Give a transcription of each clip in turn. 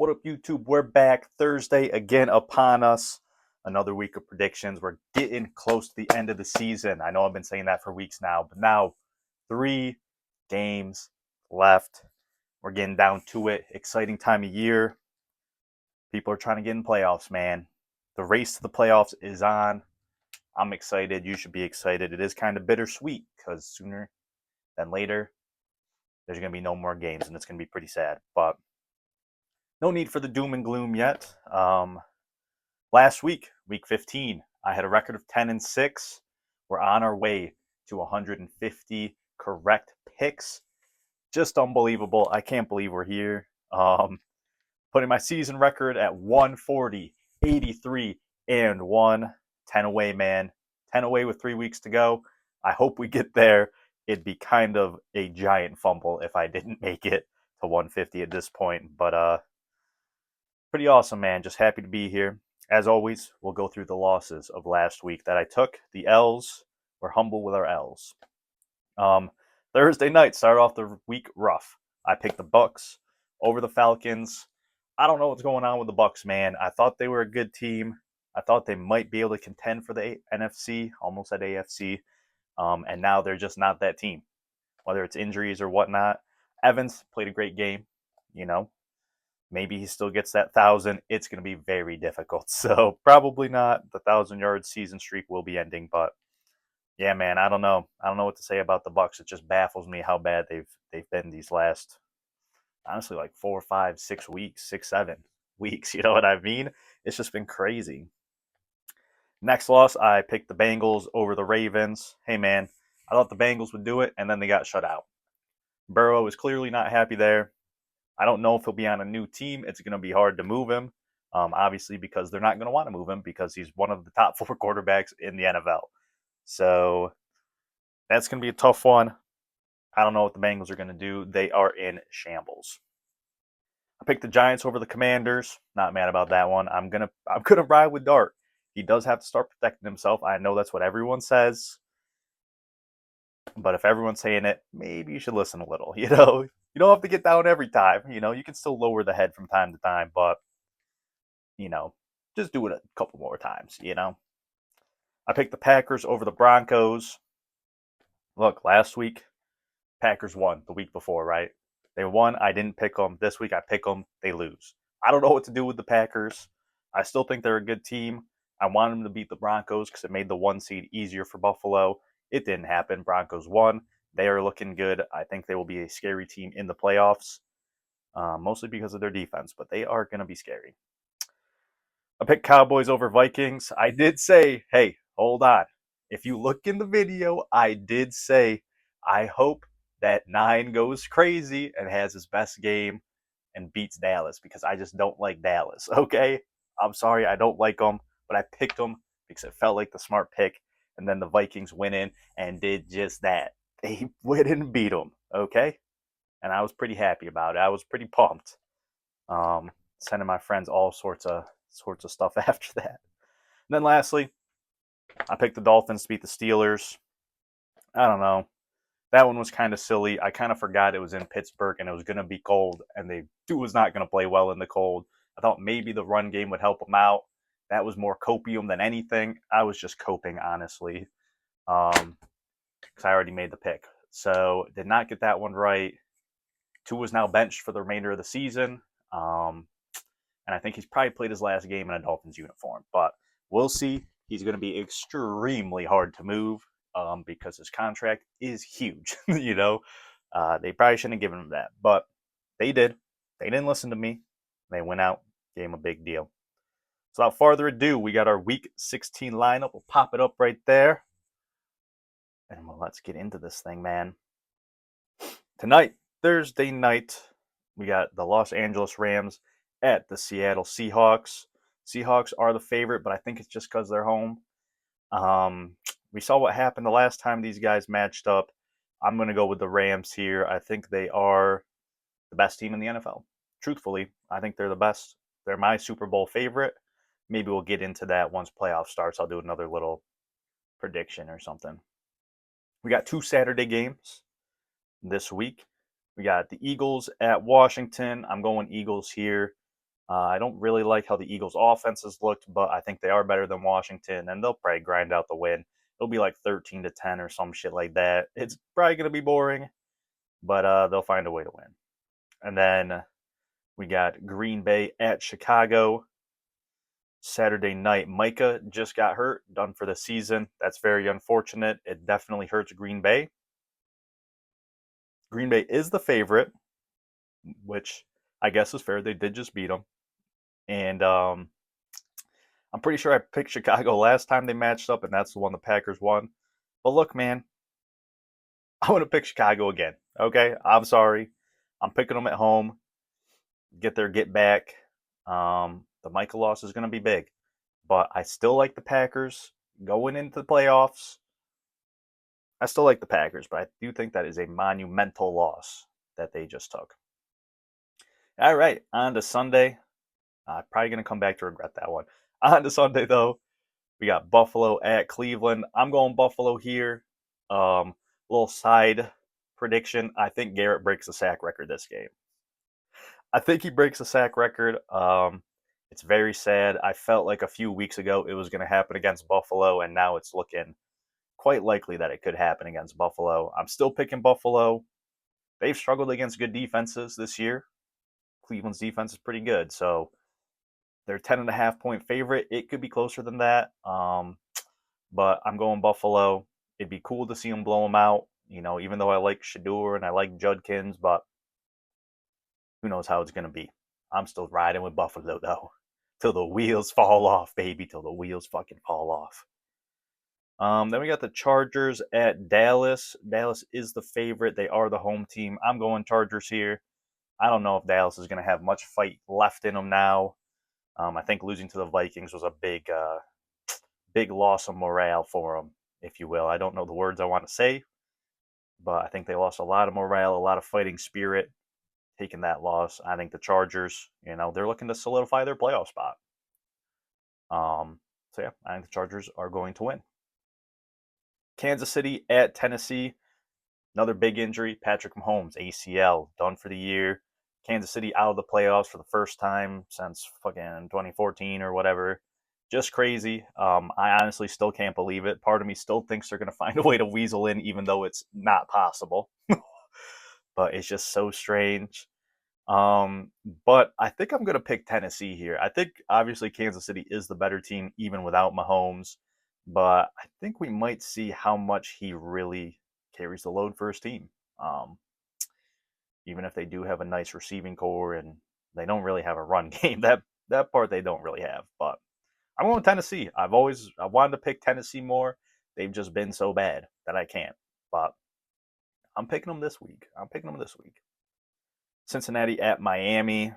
What up, YouTube? We're back. Thursday again upon us. Another week of predictions. We're getting close to the end of the season. I know I've been saying that for weeks now, but now 3 games left. We're getting down to it. Exciting time of year. People are trying to get in playoffs, man. The race to the playoffs is on. I'm excited. You should be excited. It is kind of bittersweet because sooner than later, there's going to be no more games, and it's going to be pretty sad. But no need for the doom and gloom yet. Last week, week 15, I had a record of 10-6. We're on our way to 150 correct picks. Just unbelievable. I can't believe we're here. Putting my season record at 140, 83, and 1. 10 away, man. 10 away with 3 weeks to go. I hope we get there. It'd be kind of a giant fumble if I didn't make it to 150 at this point. But pretty awesome, man. Just happy to be here. As always, we'll go through the losses of last week that I took. The L's. We're humble with our L's. Thursday night started off the week rough. I picked the Bucks over the Falcons. I don't know what's going on with the Bucks, man. I thought they were a good team. I thought they might be able to contend for the NFC, almost at AFC. And now they're just not that team, whether it's injuries or whatnot. Evans played a great game, you know. Maybe he still gets that 1,000. It's going to be very difficult. So probably not. The 1,000-yard season streak will be ending. But yeah, man, I don't know. I don't know what to say about the Bucks. It just baffles me how bad they've been these last, honestly, like 4, 5, 6 weeks, 6, 7 weeks. You know what I mean? It's just been crazy. Next loss, I picked the Bengals over the Ravens. Hey, man, I thought the Bengals would do it, and then they got shut out. Burrow is clearly not happy there. I don't know if he'll be on a new team. It's going to be hard to move him, obviously, because they're not going to want to move him because he's one of the top 4 quarterbacks in the NFL. So that's going to be a tough one. I don't know what the Bengals are going to do. They are in shambles. I picked the Giants over the Commanders. Not mad about that one. I'm gonna ride with Dart. He does have to start protecting himself. I know that's what everyone says, but if everyone's saying it, maybe you should listen a little. You don't have to get down every time. You can still lower the head from time to time, but you know, just do it a couple more times. I picked the Packers over the Broncos. Look, last week, Packers won the week before, right? They won. I didn't pick them. This week, I pick them. They lose. I don't know what to do with the Packers. I still think they're a good team. I wanted them to beat the Broncos because it made the 1 seed easier for Buffalo. It didn't happen. Broncos won. They are looking good. I think they will be a scary team in the playoffs, mostly because of their defense, but they are going to be scary. I picked Cowboys over Vikings. I did say, hey, hold on. If you look in the video, I did say, I hope that 9 goes crazy and has his best game and beats Dallas because I just don't like Dallas, okay? I'm sorry, I don't like them, but I picked them because it felt like the smart pick. And then the Vikings went in and did just that. They went and beat them, okay? And I was pretty happy about it. I was pretty pumped. Sending my friends all sorts of stuff after that. And then lastly, I picked the Dolphins to beat the Steelers. I don't know. That one was kind of silly. I kind of forgot it was in Pittsburgh and it was going to be cold, and they was not going to play well in the cold. I thought maybe the run game would help them out. That was more copium than anything. I was just coping, honestly, because I already made the pick. So did not get that one right. Tua is now benched for the remainder of the season. And I think he's probably played his last game in a Dolphins uniform. But we'll see. He's going to be extremely hard to move because his contract is huge. They probably shouldn't have given him that, but they did. They didn't listen to me. They went out, gave him a big deal. So without further ado, we got our Week 16 lineup. We'll pop it up right there. And let's get into this thing, man. Tonight, Thursday night, we got the Los Angeles Rams at the Seattle Seahawks. Seahawks are the favorite, but I think it's just because they're home. We saw what happened the last time these guys matched up. I'm going to go with the Rams here. I think they are the best team in the NFL. Truthfully, I think they're the best. They're my Super Bowl favorite. Maybe we'll get into that once playoff starts. I'll do another little prediction or something. We got 2 Saturday games this week. We got the Eagles at Washington. I'm going Eagles here. I don't really like how the Eagles' offenses looked, but I think they are better than Washington, and they'll probably grind out the win. It'll be like 13-10 or some shit like that. It's probably going to be boring, but they'll find a way to win. And then we got Green Bay at Chicago. Saturday night, Micah just got hurt, done for the season. That's very unfortunate. It definitely hurts Green Bay. Green Bay is the favorite, which I guess is fair. They did just beat them. And I'm pretty sure I picked Chicago last time they matched up, and that's the one the Packers won. But look, man, I want to pick Chicago again. Okay, I'm sorry. I'm picking them at home. Get their get back. The Michael loss is going to be big, but I still like the Packers going into the playoffs. I still like the Packers, but I do think that is a monumental loss that they just took. All right, on to Sunday. Probably going to come back to regret that one. On to Sunday, though. We got Buffalo at Cleveland. I'm going Buffalo here. Little side prediction. I think Garrett breaks the sack record this game. I think he breaks the sack record. It's very sad. I felt like a few weeks ago it was going to happen against Buffalo, and now it's looking quite likely that it could happen against Buffalo. I'm still picking Buffalo. They've struggled against good defenses this year. Cleveland's defense is pretty good, so they're 10.5-point favorite. It could be closer than that, but I'm going Buffalo. It'd be cool to see them blow them out. You know, even though I like Shedeur and I like Judkins, but who knows how it's going to be. I'm still riding with Buffalo, though. Till the wheels fall off, baby. Till the wheels fucking fall off. Then we got the Chargers at Dallas. Dallas is the favorite. They are the home team. I'm going Chargers here. I don't know if Dallas is going to have much fight left in them now. I think losing to the Vikings was a big loss of morale for them, if you will. I don't know the words I want to say, but I think they lost a lot of morale, a lot of fighting spirit, taking that loss. I think the Chargers, they're looking to solidify their playoff spot. So yeah, I think the Chargers are going to win. Kansas City at Tennessee. Another big injury. Patrick Mahomes, ACL, done for the year. Kansas City out of the playoffs for the first time since fucking 2014 or whatever. Just crazy. I honestly still can't believe it. Part of me still thinks they're going to find a way to weasel in, even though it's not possible. But it's just so strange. But I think I'm going to pick Tennessee here. I think obviously Kansas City is the better team even without Mahomes, but I think we might see how much he really carries the load for his team. Even if they do have a nice receiving core and they don't really have a run game, that part they don't really have. But I'm going with Tennessee. I wanted to pick Tennessee more. They've just been so bad that I can't. But I'm picking them this week. Cincinnati at Miami.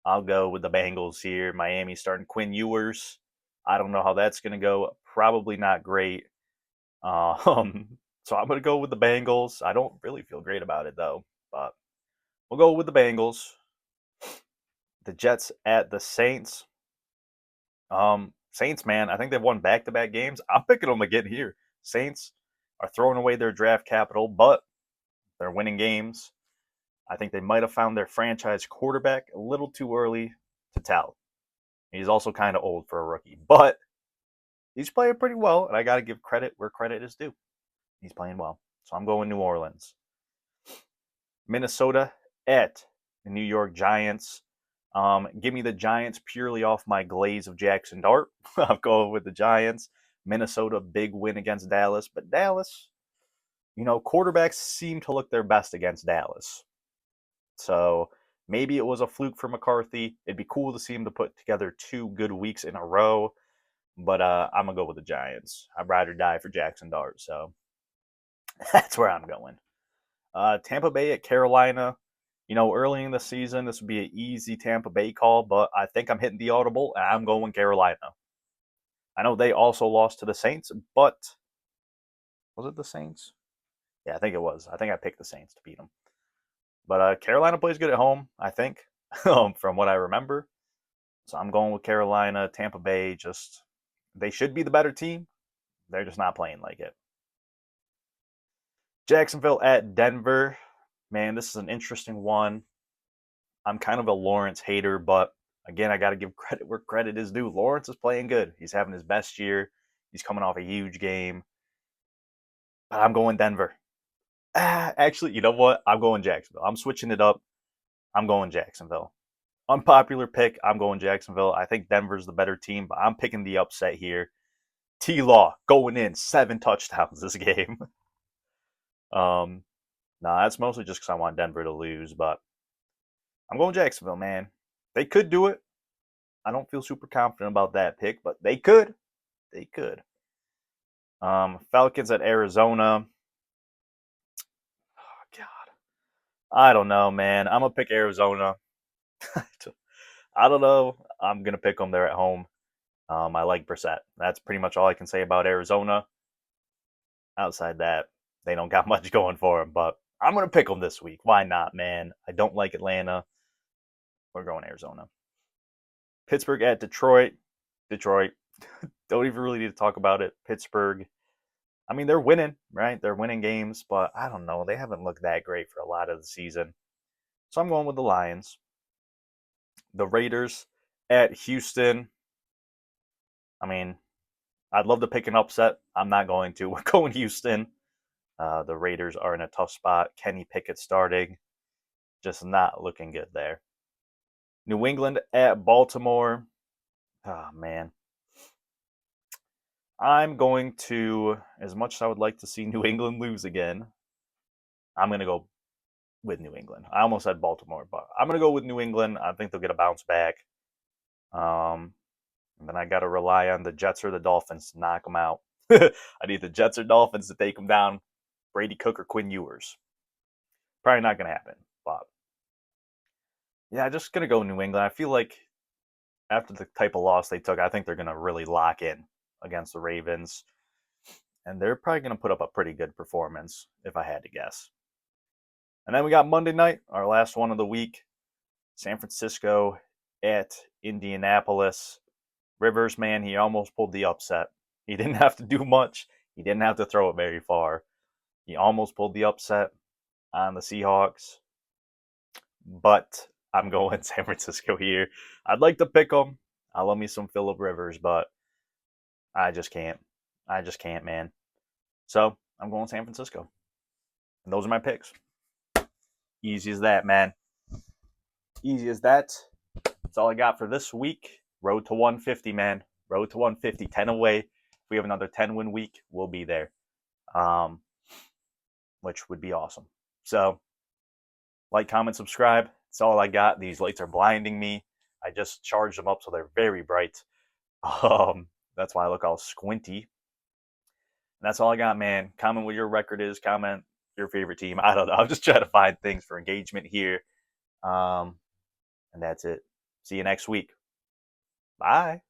I'll go with the Bengals here. Miami starting Quinn Ewers. I don't know how that's going to go. Probably not great. So I'm going to go with the Bengals. I don't really feel great about it, though. But we'll go with the Bengals. The Jets at the Saints. Saints, man, I think they've won back-to-back games. I'm picking them again here. Saints are throwing away their draft capital, but they're winning games. I think they might have found their franchise quarterback a little too early to tell. He's also kind of old for a rookie, but he's playing pretty well, and I got to give credit where credit is due. He's playing well. So I'm going New Orleans. Minnesota at the New York Giants. Give me the Giants purely off my glaze of Jackson Dart. I'm going with the Giants. Minnesota, big win against Dallas. But Dallas, quarterbacks seem to look their best against Dallas. So maybe it was a fluke for McCarthy. It'd be cool to see him to put together 2 good weeks in a row. But I'm going to go with the Giants. I'd rather die for Jackson Dart. So that's where I'm going. Tampa Bay at Carolina. Early in the season, this would be an easy Tampa Bay call, but I think I'm hitting the audible, and I'm going Carolina. I know they also lost to the Saints, but was it the Saints? Yeah, I think it was. I think I picked the Saints to beat them. But Carolina plays good at home, I think, from what I remember. So I'm going with Carolina. Tampa Bay, they should be the better team. They're just not playing like it. Jacksonville at Denver. Man, this is an interesting one. I'm kind of a Lawrence hater, but again, I got to give credit where credit is due. Lawrence is playing good. He's having his best year. He's coming off a huge game. But I'm going Denver. Actually, you know what? I'm going Jacksonville. I'm switching it up. I'm going Jacksonville. Unpopular pick. I'm going Jacksonville. I think Denver's the better team, but I'm picking the upset here. T Law going in 7 touchdowns this game. um, nah, that's mostly just because I want Denver to lose, but I'm going Jacksonville, man. They could do it. I don't feel super confident about that pick, but they could. They could. Falcons at Arizona. Oh, God. I don't know, man. I'm going to pick Arizona. I don't know. I'm going to pick them. They're at home. I like Brissett. That's pretty much all I can say about Arizona. Outside that, they don't got much going for them, but I'm going to pick them this week. Why not, man? I don't like Atlanta. We're going Arizona. Pittsburgh at Detroit. Detroit. Don't even really need to talk about it. Pittsburgh. I mean, they're winning, right? They're winning games, but I don't know. They haven't looked that great for a lot of the season. So I'm going with the Lions. The Raiders at Houston. I mean, I'd love to pick an upset. I'm not going to. We're going Houston. The Raiders are in a tough spot. Kenny Pickett starting. Just not looking good there. New England at Baltimore. Oh, man. I'm going to, as much as I would like to see New England lose again, I'm going to go with New England. I almost said Baltimore, but I'm going to go with New England. I think they'll get a bounce back. And then I got to rely on the Jets or the Dolphins to knock them out. I need the Jets or Dolphins to take them down. Brady Cook or Quinn Ewers. Probably not going to happen, but yeah, just going to go New England. I feel like after the type of loss they took, I think they're going to really lock in against the Ravens. And they're probably going to put up a pretty good performance, if I had to guess. And then we got Monday night, our last one of the week. San Francisco at Indianapolis. Rivers, man, he almost pulled the upset. He didn't have to do much. He didn't have to throw it very far. He almost pulled the upset on the Seahawks. But I'm going San Francisco here. I'd like to pick them. I love me some Phillip Rivers, but I just can't. I just can't, man. So I'm going San Francisco. And those are my picks. Easy as that, man. Easy as that. That's all I got for this week. Road to 150, man. Road to 150. 10 away. If we have another 10-win week, we'll be there. Which would be awesome. So, like, comment, subscribe. That's all I got. These lights are blinding me. I just charged them up so they're very bright. That's why I look all squinty. And that's all I got, man. Comment what your record is. Comment your favorite team. I don't know. I'm just trying to find things for engagement here. And that's it. See you next week. Bye.